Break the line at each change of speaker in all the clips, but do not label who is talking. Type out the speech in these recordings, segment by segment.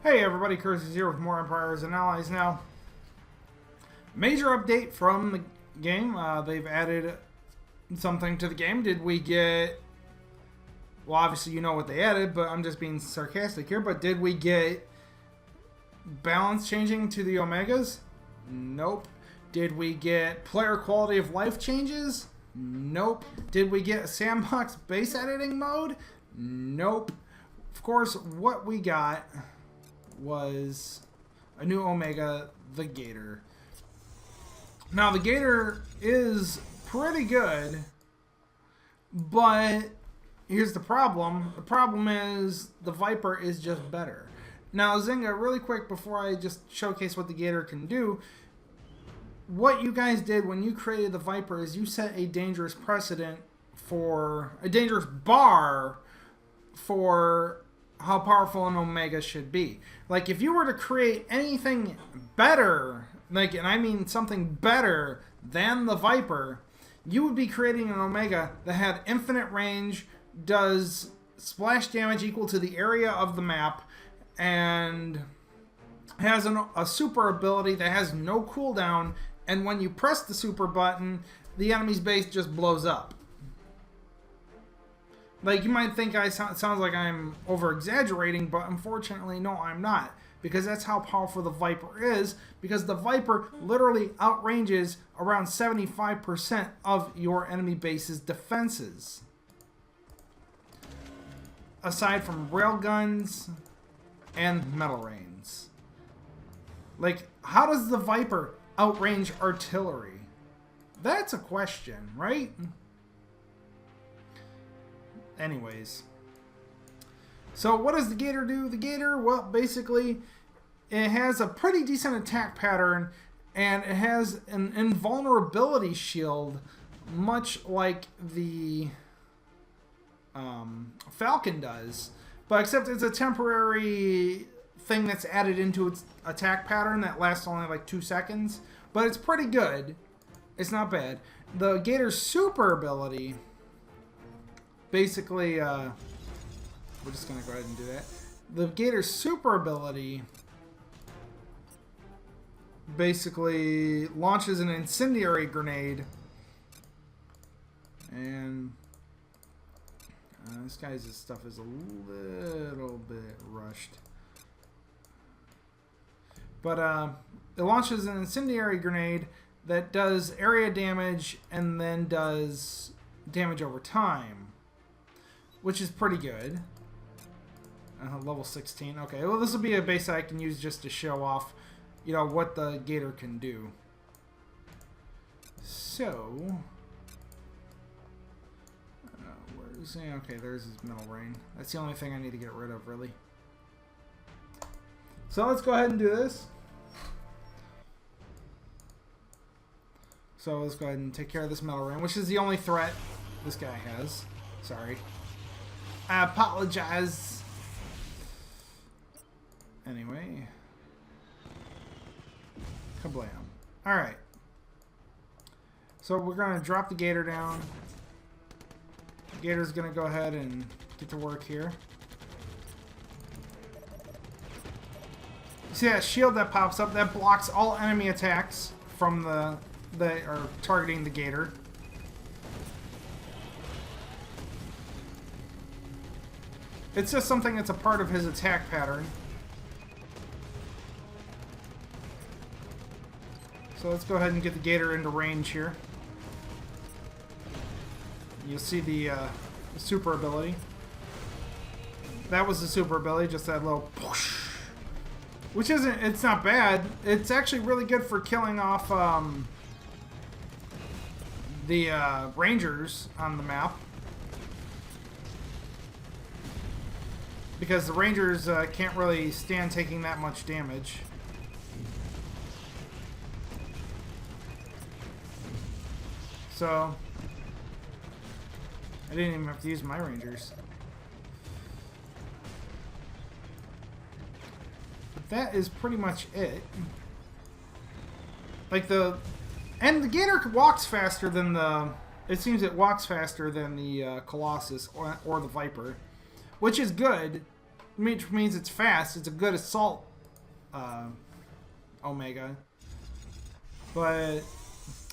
Hey everybody, Curses here with more Empires and Allies now. Major update from the game. They've added something to the game. Did we get... Well, obviously you know what they added, but I'm just being sarcastic here. But did we get balance changing to the Omegas? Nope. Did we get player quality of life changes? Nope. Did we get a sandbox base editing mode? Nope. Of course, what we got was a new Omega, the Gator. Now, the Gator is pretty good, but here's the problem. The problem is the Viper is just better. Now, Zynga, really quick before I just showcase what the Gator can do, what you guys did when you created the Viper is you set a dangerous precedent for, a dangerous bar for how powerful an Omega should be. Like, if you were to create anything better, like, and I mean something better than the Viper, you would be creating an Omega that had infinite range, does splash damage equal to the area of the map, and has a super ability that has no cooldown, and when you press the super button, the enemy's base just blows up. Like, you might think it sounds like I'm over-exaggerating, but unfortunately, no, I'm not. Because that's how powerful the Viper is, because the Viper literally outranges around 75% of your enemy base's defenses. Aside from railguns and metal rains. Like, how does the Viper outrange artillery? That's a question, right? Anyways, so what does the Gator do? The Gator, well, basically, it has a pretty decent attack pattern, and it has an invulnerability shield, much like the Falcon does, but except it's a temporary thing that's added into its attack pattern that lasts only like 2 seconds, but it's pretty good. It's not bad. The Gator's super ability... Basically, we're just going to go ahead and do that. The Gator's super ability basically launches an incendiary grenade. And this guy's stuff is a little bit rushed. But it launches an incendiary grenade that does area damage and then does damage over time, which is pretty good. Level 16. Okay, well, this will be a base I can use just to show off, you know, what the Gator can do. So, where's he? Okay, there's his metal rain. That's the only thing I need to get rid of, really. So let's go ahead and do this. So let's go ahead and take care of this metal rain, which is the only threat this guy has. Sorry. I apologize. Anyway. Kablam. Alright. So we're going to drop the Gator down. The Gator's going to go ahead and get to work here. See that shield that pops up? That blocks all enemy attacks from that are targeting the Gator. It's just something that's a part of his attack pattern. So let's go ahead and get the Gator into range here. You'll see the super ability. That was the super ability, just that little push. Which isn't, it's not bad. It's actually really good for killing off the Rangers on the map. Because the Rangers can't really stand taking that much damage. So, I didn't even have to use my Rangers. But that is pretty much it. Like and the Gator walks faster than the, it seems it walks faster than the Colossus or the Viper. Which is good. which means it's fast. It's a good assault Omega. But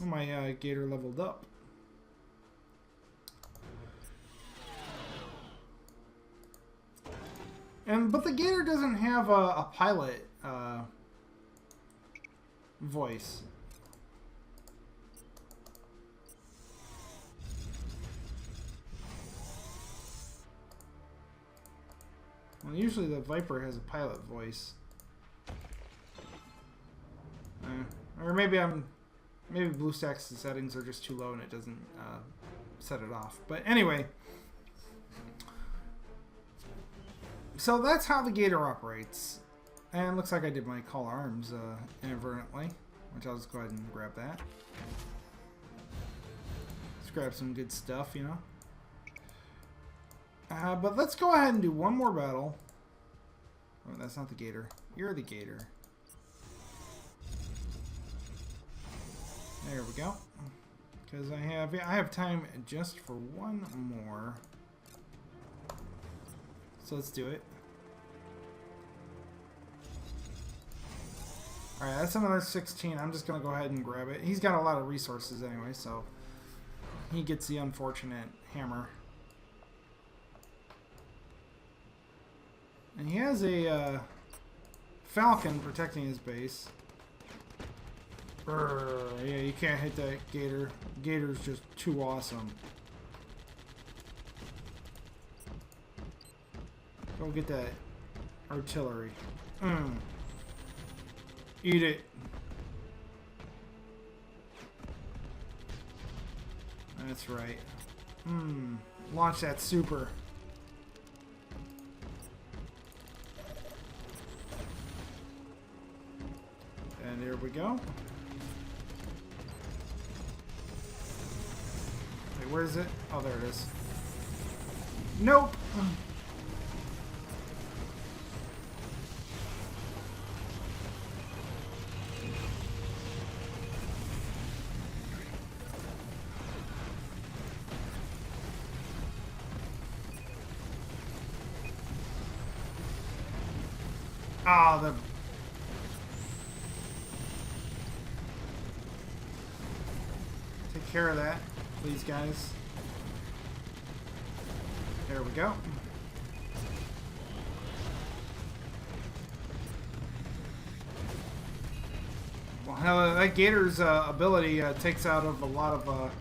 my Gator leveled up. But the Gator doesn't have a pilot voice. Well, usually the Viper has a pilot voice. Or maybe BlueStacks settings are just too low and it doesn't set it off. But anyway, so that's how the Gator operates. And it looks like I did my call arms inadvertently, which I'll just go ahead and grab that. Let's grab some good stuff, you know. But let's go ahead and do one more battle. Oh, that's not the Gator. You're the Gator. There we go. Because I have time just for one more. So let's do it. Alright, that's another 16. I'm just going to go ahead and grab it. He's got a lot of resources anyway, so he gets the unfortunate hammer. And he has a falcon protecting his base. Yeah, you can't hit that Gator. Gator's just too awesome. Go get that artillery. Eat it. That's right. Launch that super. And there we go. Wait, where is it? Oh, there it is. Nope. Ah, the... Take care of that, please, guys. There we go. Well, hell, that Gator's ability takes out of a lot of...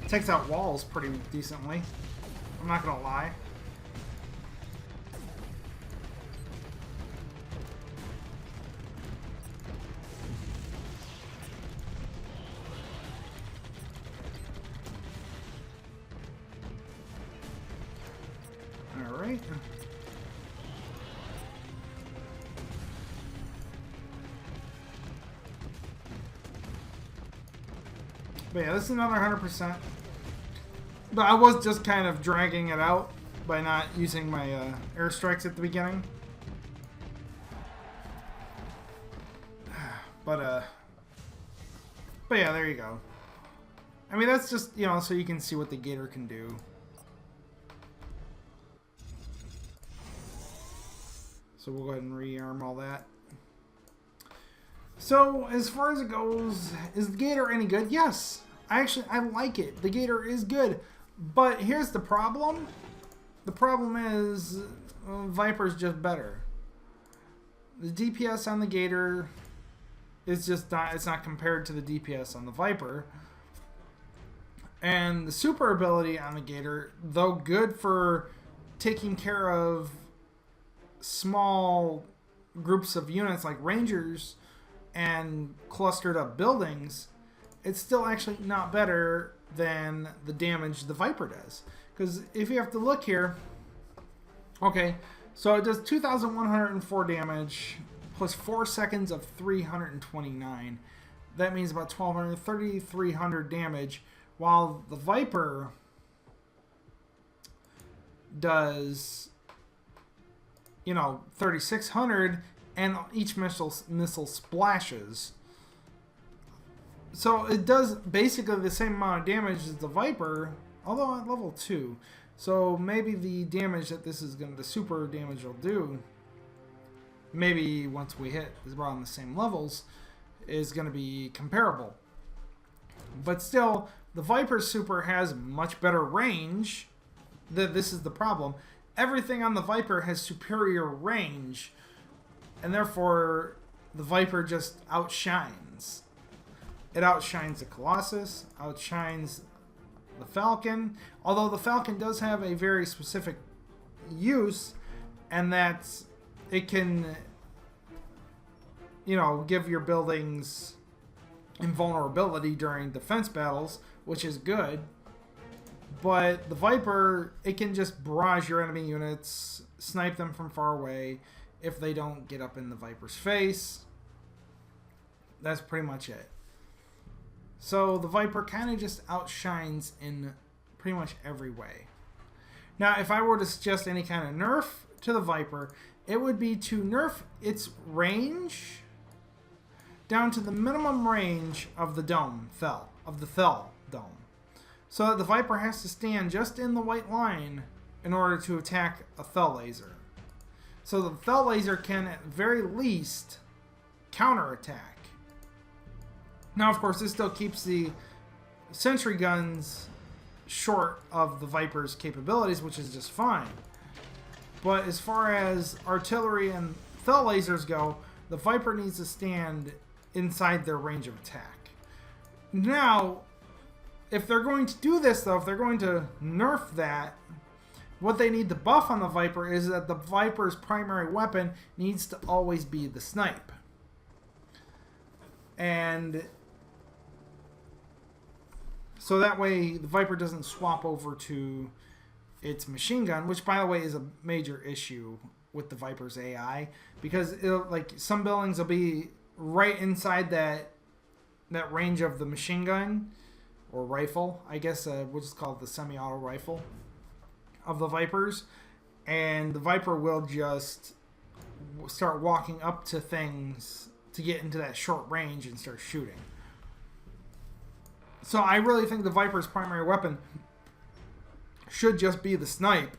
takes out walls pretty decently. I'm not gonna lie. Alright. But yeah, this is another 100%. But I was just kind of dragging it out by not using my airstrikes at the beginning. But yeah, there you go. I mean, that's just, you know, so you can see what the Gator can do. So we'll go ahead and rearm all that. So, as far as it goes, is the Gator any good? Yes. I like it. The Gator is good. But here's the problem. The problem is Viper's just better. The DPS on the Gator is just not, it's not compared to the DPS on the Viper. And the super ability on the Gator, though good for taking care of small groups of units like Rangers and clustered up buildings, it's still actually not better than the damage the Viper does. Because if you have to look here, okay, so it does 2,104 damage plus 4 seconds of 329. That means about 1,200, 3,300 damage, while the Viper does, you know, 3,600, and each missile splashes. So it does basically the same amount of damage as the Viper, although at level 2. So maybe the damage that this is going to, the super damage will do, maybe once we hit around the same levels, is going to be comparable. But still, the Viper's super has much better range. This is the problem. Everything on the Viper has superior range, and therefore the Viper just outshines. It outshines the Colossus, outshines the Falcon, although the Falcon does have a very specific use, and that's it can, you know, give your buildings invulnerability during defense battles, which is good. But the Viper, it can just barrage your enemy units, snipe them from far away if they don't get up in the Viper's face. That's pretty much it. So the Viper kind of just outshines in pretty much every way. Now, if I were to suggest any kind of nerf to the Viper, it would be to nerf its range down to the minimum range of the dome, of the Thel dome. So that the Viper has to stand just in the white line in order to attack a Thel laser. So the Thel laser can at very least counterattack. Now, of course, this still keeps the sentry guns short of the Viper's capabilities, which is just fine. But as far as artillery and Thel lasers go, the Viper needs to stand inside their range of attack. Now, if they're going to do this, though, if they're going to nerf that, what they need to buff on the Viper is that the Viper's primary weapon needs to always be the snipe. And so that way the Viper doesn't swap over to its machine gun, which, by the way, is a major issue with the Viper's AI, because like some buildings will be right inside that range of the machine gun or rifle, I guess, we'll just call it the semi-auto rifle of the Vipers, and the Viper will just start walking up to things to get into that short range and start shooting. So I really think the Viper's primary weapon should just be the snipe,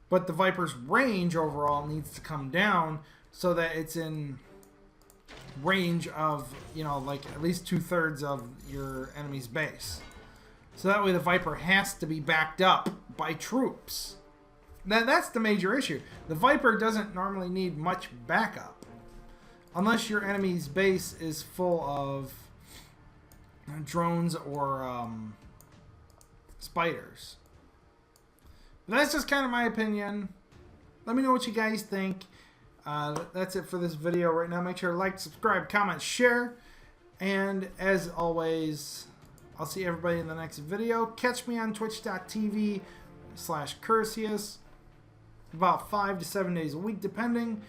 but the Viper's range overall needs to come down so that it's in range of, you know, like at least 2/3 of your enemy's base. So that way the Viper has to be backed up by troops. That's the major issue. The Viper doesn't normally need much backup unless your enemy's base is full of drones or spiders. But that's just kind of my opinion. Let me know what you guys think. That's it for this video right now. Make sure to like, subscribe, comment, share. And as always, I'll see everybody in the next video. Catch me on twitch.tv/Cursius. About 5 to 7 days a week, depending.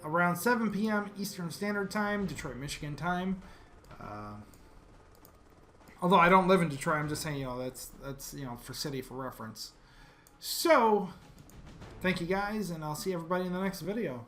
Around 7 p.m. Eastern Standard Time, Detroit, Michigan time. Although I don't live in Detroit, I'm just saying, you know, that's you know, for reference. So, thank you guys, and I'll see everybody in the next video.